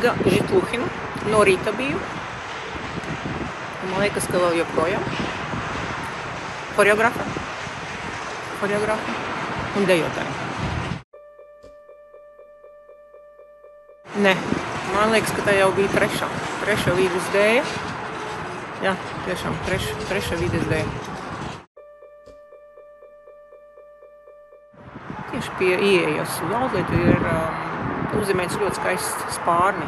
Inga Žitluhina, no rīta biju. Man liekas, ka vēl joprojām. Choreografa un dejotāja. Nē, man liekas, ka tā jau bija trešā vides dēja. Jā, tiešām, trešā vides dēja. Tieši pie ieejas Lauzlietu ir uzzīmēts ļoti skaists spārni.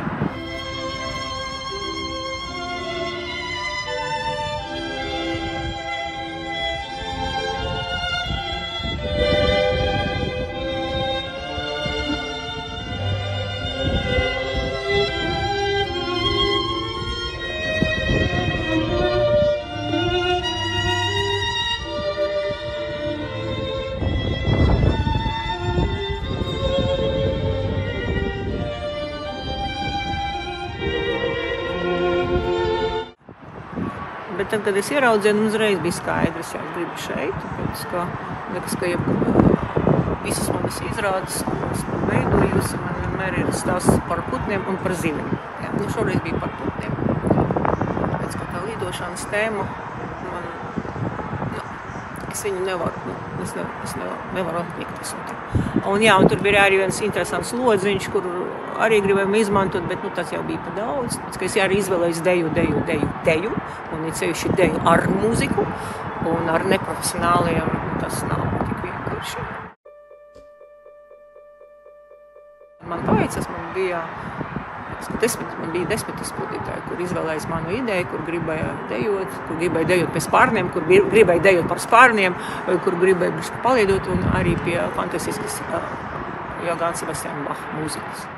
Bet tad, kad es ieraudzīju, uzreiz bija skaidrs, ja es gribu šeit, tāpēc, ka liekas, ka visas manas izrādes, ko esmu veidojusi, man vienmēr ir stāsts par putniem un par zivīm. Ja, šoreiz bija par putniem, tāpēc, ka tā lidošanas tēma, es viņu nevaru, es nevaru atlikt. Un jā, un tur bija arī viens interesants lodziņš, kur arī gribējām izmantot, bet tas jau bija pa daudz. Tāpēc, ka es arī izvēlējos deju, un ir sevišķi deju ar mūziku un ar neprofesionāliem, tas nav tik vienkārši. Man paveicas, man bija 10 izpildītāji, kur izvēlējās manu ideju, kur gribēja dejot pie spārniem, kur gribēja dejot par spārniem, kur gribēja bišķi paliedot un arī pie fantastiskas Johanna Sebastiana Bacha mūzikas.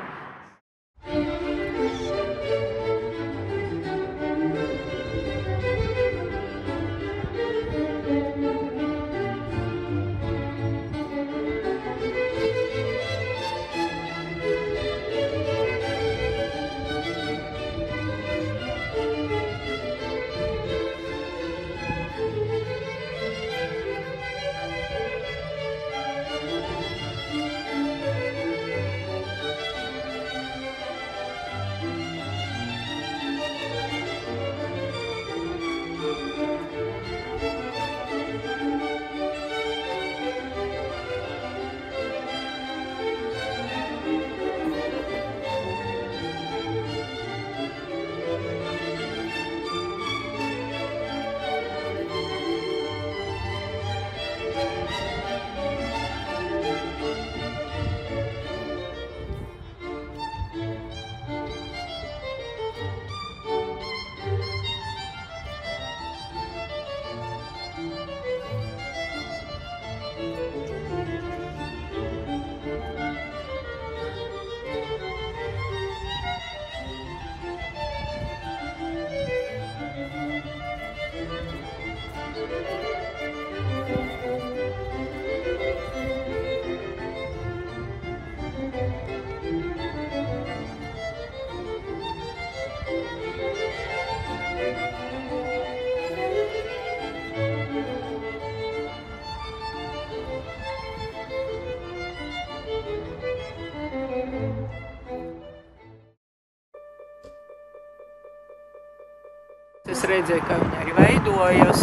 Es redzēju, ka viņi arī veidojas,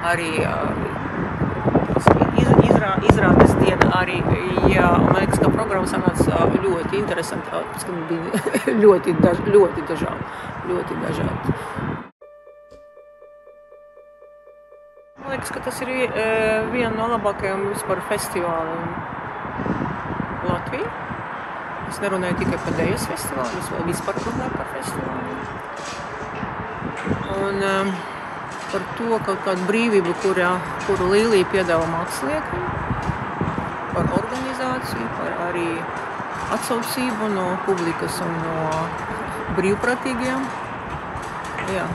arī izrādes diena arī, jā, man liekas, ka programma sanāca ļoti interesanti, ka bija ļoti dažādi. Man liekas, ka tas ir viena no labākajiem vispār festivāliem Latvijā. Es nerunāju tikai par dejas festivālu, es vēl vispār runāju par festivālu. Un par to kaut kādu brīvību, kuru Līlija piedāvā māksliniekiem, par organizāciju, par arī atsaucību no publikas un no brīvprātīgiem. Jā.